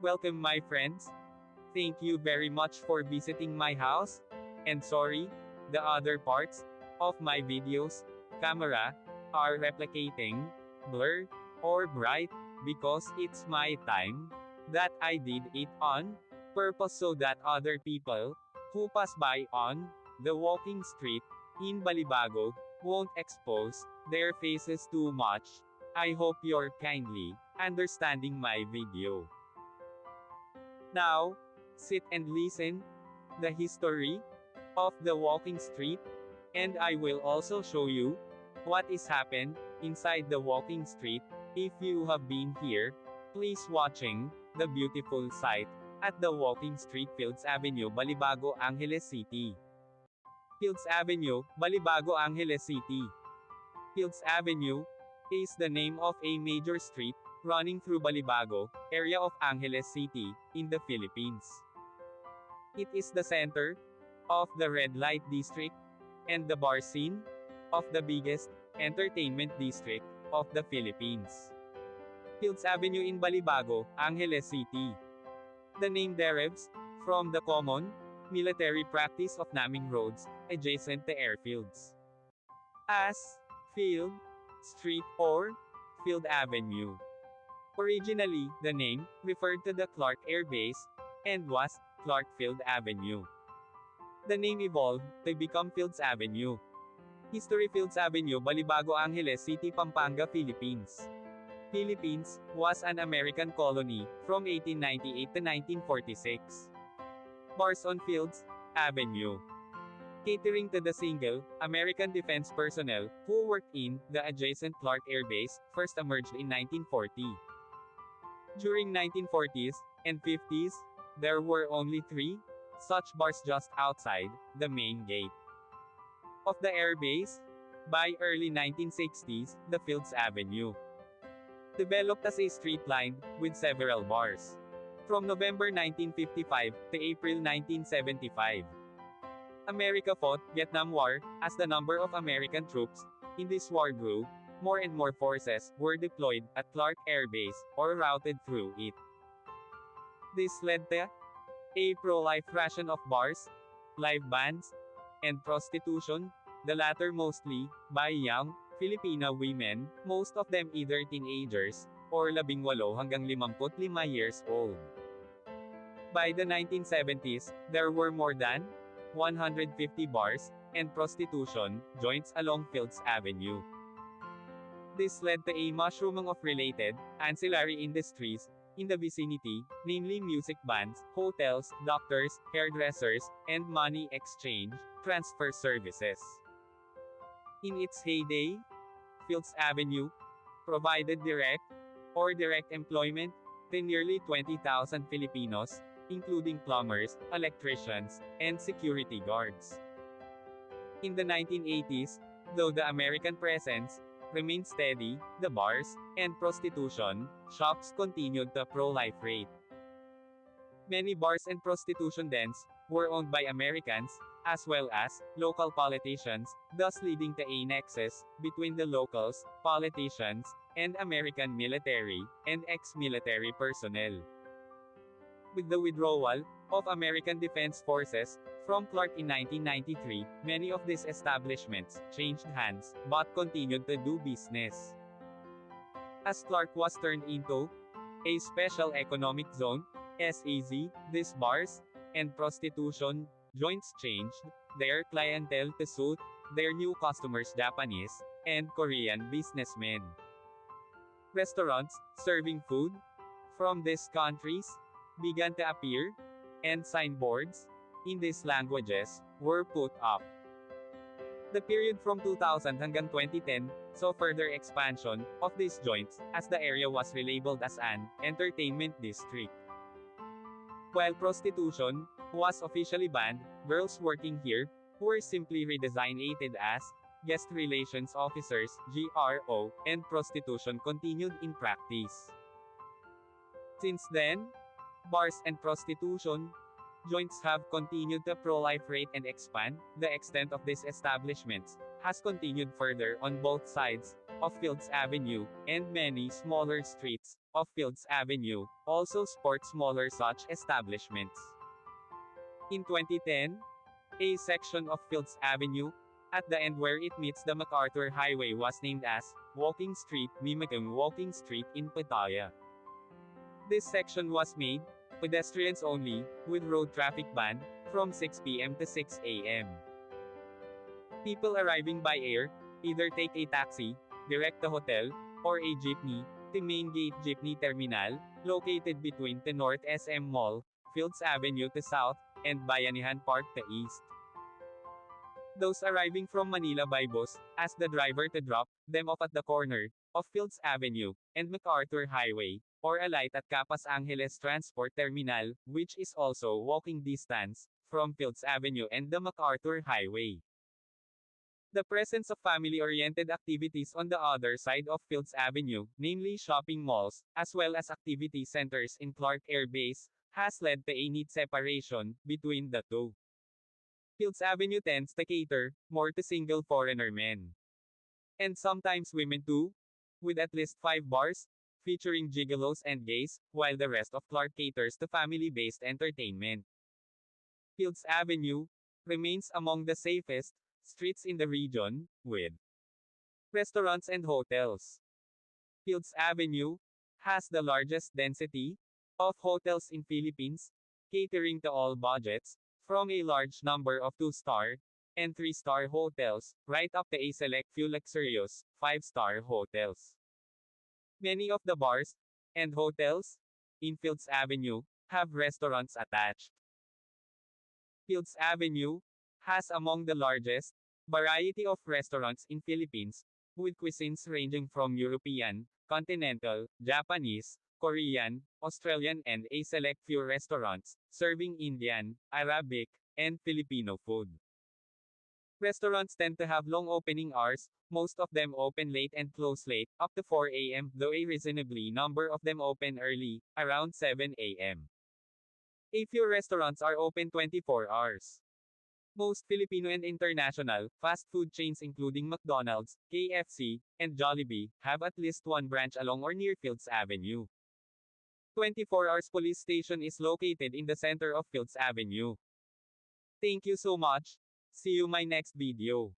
Welcome my friends. Thank you very much for visiting my house. And sorry, the other parts of my videos, camera, are replicating, blur, or bright, because it's my time that I did it on purpose so that other people who pass by on the walking street in Balibago won't expose their faces too much. I hope you're kindly understanding my video. Now, sit and listen the history of the walking street, and I will also show you what is happened inside the walking street. If you have been here, please watching the beautiful sight at the walking street Fields Avenue, Balibago Angeles City. Fields Avenue, Balibago Angeles City. Fields Avenue is the name of a major street running through Balibago area of Angeles City in the Philippines. It is the center of the red light district and the bar scene of the biggest entertainment district of the Philippines. Fields Avenue in Balibago, Angeles City. The name derives from the common military practice of naming roads adjacent to airfields as Field Street or Field Avenue. Originally, the name referred to the Clark Air Base and was Clark Field Avenue. The name evolved to become Fields Avenue. History: Fields Avenue, Balibago Angeles City, Pampanga, Philippines. Philippines was an American colony from 1898 to 1946. Bars on Fields Avenue. Catering to the single American defense personnel who worked in the adjacent Clark Air Base, first emerged in 1940. During 1940s and 50s, there were only 3 such bars just outside the main gate of the airbase. By early 1960s, the Fields Avenue developed as a street lined with several bars. From November 1955 to April 1975, America fought Vietnam War. As the number of American troops in this war grew, more and more forces were deployed at Clark Air Base or routed through it. This led to a pro-life ration of bars, live bands, and prostitution, the latter mostly by young Filipino women, most of them either teenagers or 18 hanggang 55 years old. By the 1970s, there were more than 150 bars and prostitution joints along Fields Avenue. This led to a mushrooming of related ancillary industries in the vicinity, namely music bands, hotels, doctors, hairdressers, and money exchange transfer services. In its heyday, Fields Avenue provided direct or direct employment to nearly 20,000 Filipinos, including plumbers, electricians, and security guards. In the 1980s, though the American presence remained steady, the bars and prostitution shops continued the pro-life rate. Many bars and prostitution dens were owned by Americans, as well as local politicians, thus leading to a nexus between the locals, politicians, and American military and ex-military personnel. With the withdrawal of American Defense Forces from Clark in 1993, many of these establishments changed hands, but continued to do business. As Clark was turned into a Special Economic Zone, SEZ, these bars and prostitution joints changed their clientele to suit their new customers, Japanese and Korean businessmen. Restaurants serving food from these countries began to appear, and signboards in these languages were put up. The period from 2000 hanggang 2010 saw further expansion of these joints, as the area was relabeled as an entertainment district. While prostitution was officially banned, girls working here were simply redesignated as guest relations officers, GRO, and prostitution continued in practice. Since then, bars and prostitution joints have continued to proliferate and expand. The extent of these establishments has continued further on both sides of Fields Avenue, and many smaller streets of Fields Avenue, also sport smaller such establishments. In 2010, a section of Fields Avenue, at the end where it meets the MacArthur Highway was named as Walking Street, mimicking Walking Street in Pattaya. This section was made pedestrians only, with road traffic ban, from 6 p.m. to 6 a.m. People arriving by air either take a taxi, direct to hotel, or a jeepney, to Main Gate Jeepney Terminal, located between the North SM Mall, Fields Avenue to south, and Bayanihan Park to east. Those arriving from Manila by bus, ask the driver to drop them off at the corner of Fields Avenue and MacArthur Highway, or alight at Capas Angeles Transport Terminal, which is also walking distance from Fields Avenue and the MacArthur Highway. The presence of family-oriented activities on the other side of Fields Avenue, namely shopping malls, as well as activity centers in Clark Air Base, has led to a neat separation between the two. Fields Avenue tends to cater more to single foreigner men. And sometimes women too, with at least 5 bars, featuring gigolos and gays, while the rest of Clark caters to family-based entertainment. Fields Avenue remains among the safest streets in the region, with restaurants and hotels. Fields Avenue has the largest density of hotels in Philippines, catering to all budgets, from a large number of 2-star and 3-star hotels, right up to a select few luxurious 5-star hotels. Many of the bars and hotels in Fields Avenue have restaurants attached. Fields Avenue has among the largest variety of restaurants in Philippines, with cuisines ranging from European, continental, Japanese, Korean, Australian and a select few restaurants, serving Indian, Arabic, and Filipino food. Restaurants tend to have long opening hours, most of them open late and close late, up to 4 a.m., though a reasonably number of them open early, around 7 a.m. A few restaurants are open 24 hours. Most Filipino and international fast food chains including McDonald's, KFC, and Jollibee have at least one branch along or near Fields Avenue. 24 Hours Police Station is located in the center of Fields Avenue. Thank you so much. See you my next video.